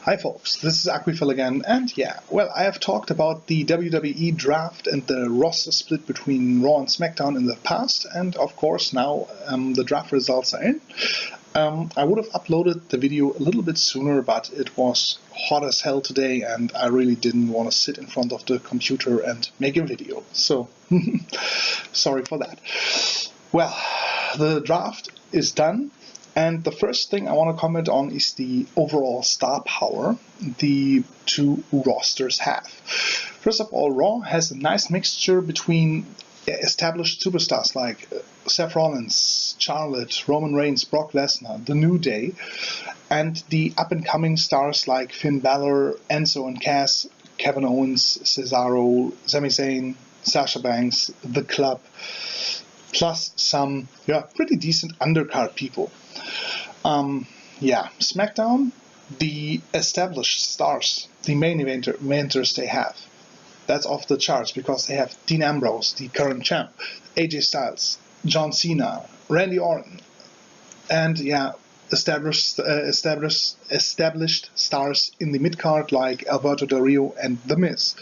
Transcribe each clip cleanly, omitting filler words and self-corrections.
Hi folks, this is Aquifil again, and yeah, well, I have talked about the WWE Draft and the roster split between Raw and SmackDown in the past, and of course now the draft results are in. I would have uploaded the video a little bit sooner, but it was hot as hell today and I really didn't want to sit in front of the computer and make a video, so sorry for that. Well, the draft is done. And the first thing I want to comment on is the overall star power the two rosters have. First of all, Raw has a nice mixture between established superstars like Seth Rollins, Charlotte, Roman Reigns, Brock Lesnar, The New Day, and the up-and-coming stars like Finn Balor, Enzo and Cass, Kevin Owens, Cesaro, Sami Zayn, Sasha Banks, The Club, plus some pretty decent undercard people. SmackDown, the established stars, the main eventers they have, that's off the charts because they have Dean Ambrose, the current champ, AJ Styles, John Cena, Randy Orton, and established stars in the mid-card like Alberto Del Rio and The Miz.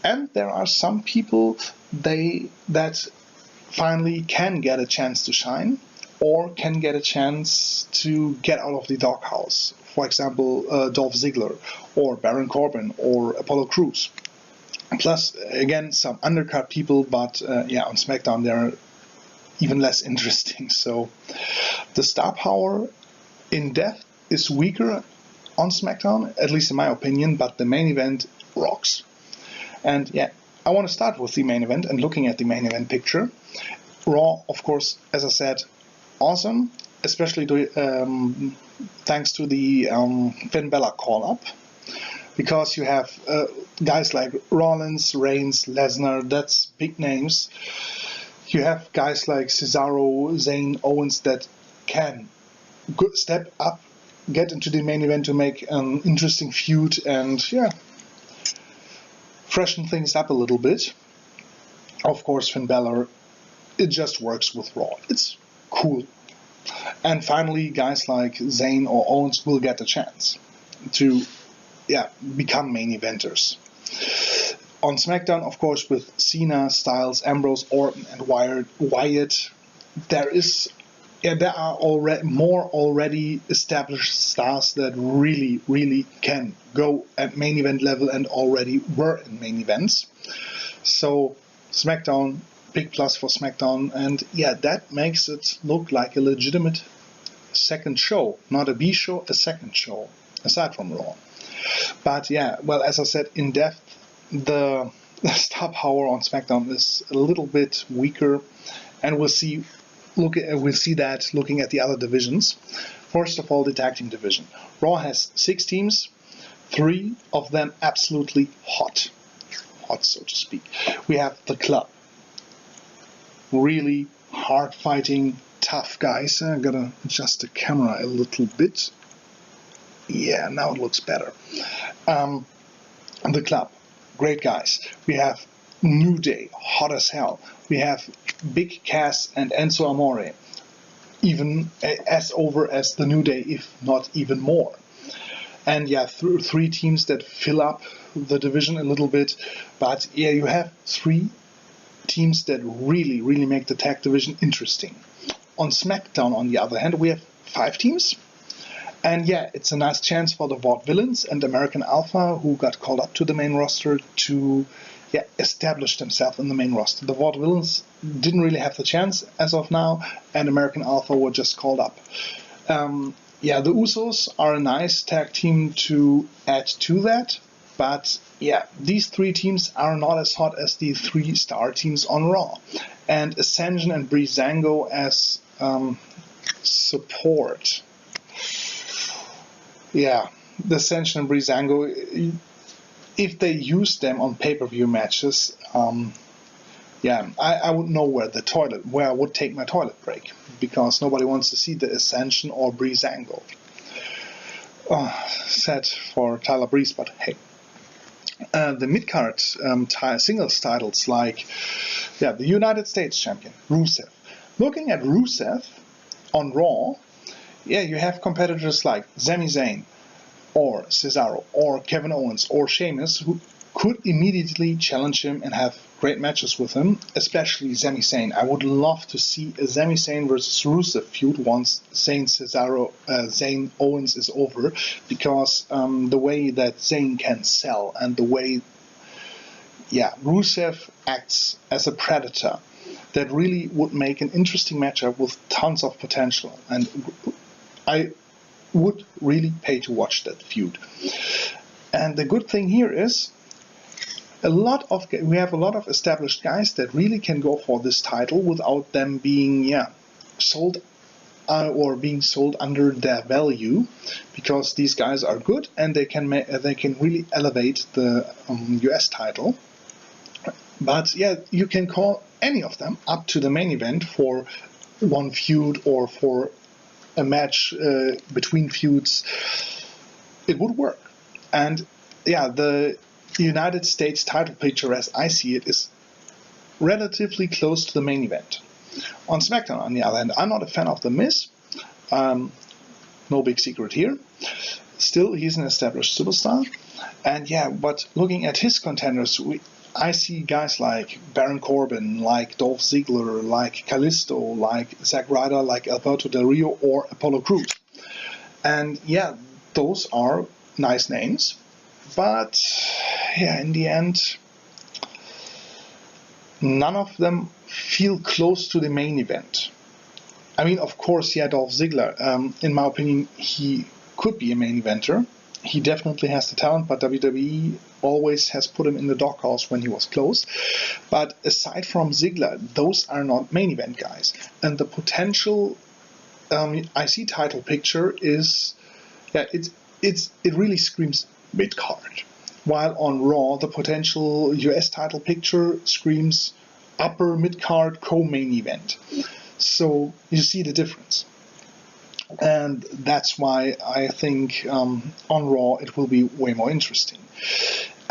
And there are some people that finally can get a chance to shine, or can get a chance to get out of the doghouse. For example, Dolph Ziggler, or Baron Corbin, or Apollo Crews. Plus, again, some undercard people, but on SmackDown they're even less interesting. So, the star power in depth is weaker on SmackDown, at least in my opinion, but the main event rocks. And I want to start with the main event and looking at the main event picture. Raw, of course, as I said, awesome, especially thanks to the Finn Balor call-up, because you have guys like Rollins, Reigns, Lesnar, that's big names. You have guys like Cesaro, Zayn, Owens that can step up, get into the main event to make an interesting feud and freshen things up a little bit. Of course, Finn Balor, it just works with Raw. It's cool. And finally, guys like Zayn or Owens will get a chance to become main eventers. On SmackDown, of course, with Cena, Styles, Ambrose, Orton, and Wyatt, there are already established stars that really can go at main event level and already were in main events. So SmackDown, big plus for SmackDown, and that makes it look like a legitimate second show, not a B show, a second show, aside from Raw. But as I said, in depth, the star power on SmackDown is a little bit weaker, and we'll see that looking at the other divisions. First of all, the tag team division. Raw has 6 teams, 3 of them absolutely hot, so to speak. We have The Club. Really hard fighting, tough guys. I'm gonna adjust the camera a little bit. Yeah, now it looks better. The Club, great guys. We have New Day, hot as hell. We have Big Cass and Enzo Amore, even as over as the New Day, if not even more. And 3 teams that fill up the division a little bit. But you have 3 teams that really make the tag division interesting. On SmackDown, on the other hand, we have 5 teams. And it's a nice chance for the Vaudevillains and American Alpha, who got called up to the main roster, to establish themselves in the main roster. The Vaudevillains didn't really have the chance as of now, and American Alpha were just called up. The Usos are a nice tag team to add to that, but these 3 teams are not as hot as the 3 star teams on Raw. And Ascension and Breezango as support. The Ascension and Breezango, if they use them on pay-per-view matches, I would know where I would take my toilet break, because nobody wants to see the Ascension or Breezango. Sad for Tyler Breeze, but hey. The mid-card singles titles like the United States champion, Rusev. Looking at Rusev on Raw, you have competitors like Sami Zayn, or Cesaro or Kevin Owens or Sheamus, who could immediately challenge him and have great matches with him, especially Sami Zayn. I would love to see a Sami Zayn versus Rusev feud once Zayn Owens is over, because the way that Zayn can sell and the way Rusev acts as a predator, that really would make an interesting matchup with tons of potential, and I would really pay to watch that feud. And the good thing here is we have a lot of established guys that really can go for this title without them being sold or being sold under their value, because these guys are good and they can really elevate the US title. But you can call any of them up to the main event for one feud or for a match between feuds. It would work. And the United States title picture, as I see it, is relatively close to the main event. On SmackDown, on the other hand, I'm not a fan of The Miz. No big secret here. Still, he's an established superstar. And but looking at his contenders, I see guys like Baron Corbin, like Dolph Ziggler, like Kalisto, like Zack Ryder, like Alberto Del Rio, or Apollo Crews. And those are nice names. But in the end, none of them feel close to the main event. I mean, of course, Dolph Ziggler, in my opinion, he could be a main eventer. He definitely has the talent, but WWE always has put him in the doghouse when he was close. But aside from Ziggler, those are not main event guys. And the potential IC title picture is, it really screams mid-card. While on Raw, the potential US title picture screams upper mid-card co-main event. So you see the difference. And that's why I think on Raw it will be way more interesting.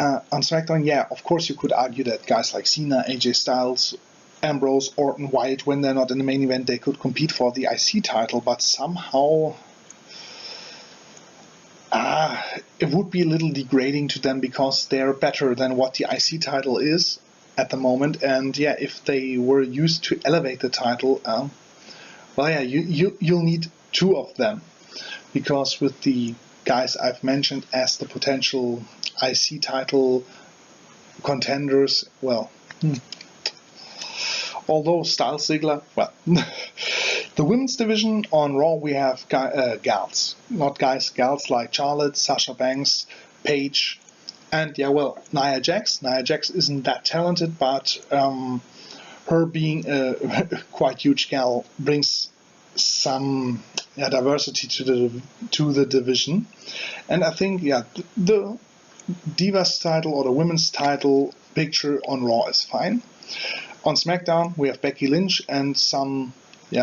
On SmackDown, of course you could argue that guys like Cena, AJ Styles, Ambrose, Orton, Wyatt, when they're not in the main event, they could compete for the IC title, but somehow it would be a little degrading to them, because they're better than what the IC title is at the moment. And if they were used to elevate the title, you'll need two of them, because with the guys I've mentioned as the potential IC title contenders, although Styles, Ziggler, the women's division on Raw, we have gals, not guys, gals like Charlotte, Sasha Banks, Paige, and Nia Jax. Nia Jax isn't that talented, but her being a quite huge gal brings some diversity to the division. And I think the Divas title or the women's title picture on Raw is fine. On SmackDown we have Becky Lynch and some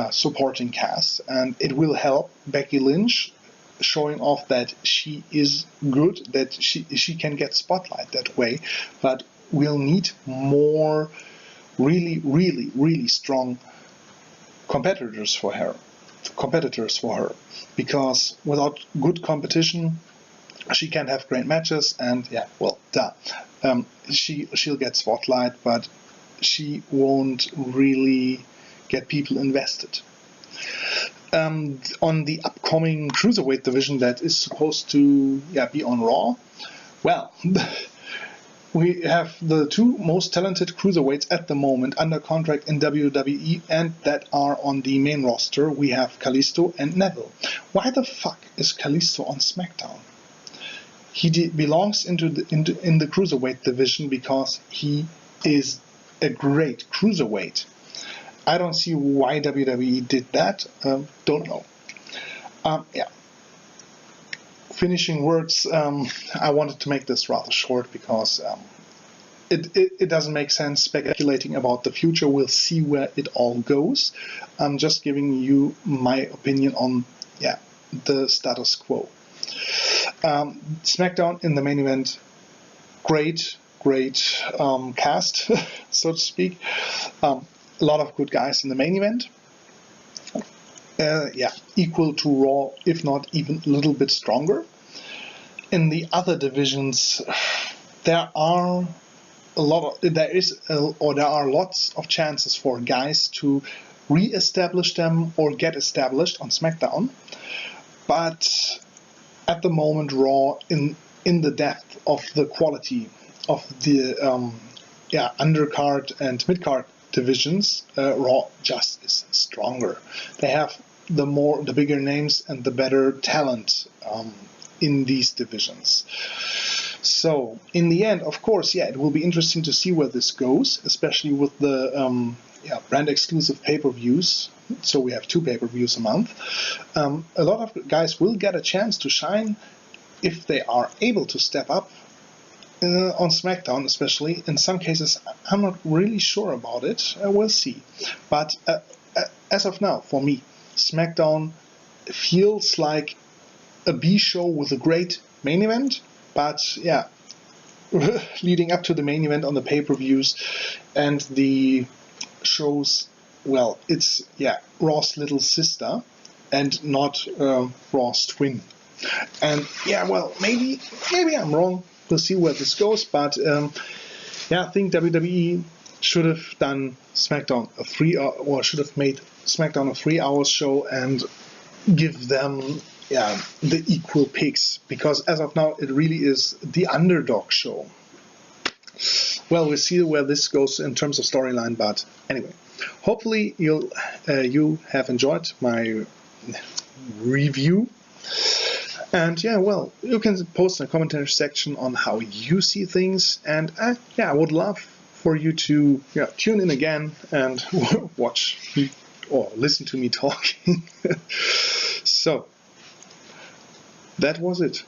supporting cast, and it will help Becky Lynch showing off that she is good, that she can get spotlight that way. But we'll need more really strong competitors for her, because without good competition she can't have great matches. And she'll get spotlight, but she won't really get people invested. On the upcoming Cruiserweight division that is supposed to be on Raw, we have the two most talented Cruiserweights at the moment under contract in WWE, and that are on the main roster. We have Kalisto and Neville. Why the fuck is Kalisto on SmackDown? He belongs in the Cruiserweight division because he is a great Cruiserweight. I don't see why WWE did that. Don't know. Finishing words. I wanted to make this rather short because it doesn't make sense speculating about the future. We'll see where it all goes. I'm just giving you my opinion on the status quo. SmackDown in the main event, great cast, so to speak. A lot of good guys in the main event. Equal to Raw, if not even a little bit stronger. in the other divisions, there are lots of chances for guys to re-establish them or get established on SmackDown. But at the moment, Raw, in the depth of the quality of the undercard and midcard divisions, Raw just is stronger. They have the bigger names and the better talent in these divisions. So in the end, of course, it will be interesting to see where this goes, especially with the brand exclusive pay-per-views. So we have 2 pay-per-views a month. A lot of guys will get a chance to shine if they are able to step up on SmackDown, especially. In some cases, I'm not really sure about it. We'll see. But as of now, for me, SmackDown feels like a B show with a great main event. But leading up to the main event on the pay-per-views and the shows, well, it's Raw's little sister and not Raw's twin. And maybe I'm wrong. We'll see where this goes. But I think WWE should have done SmackDown should have made SmackDown a 3-hour show and give them the equal picks, because as of now it really is the underdog show. Well, we'll see where this goes in terms of storyline, but anyway, hopefully you have enjoyed my review. And you can post in the commentary section on how you see things, and I would love for you to tune in again and watch me or listen to me talking. So that was it.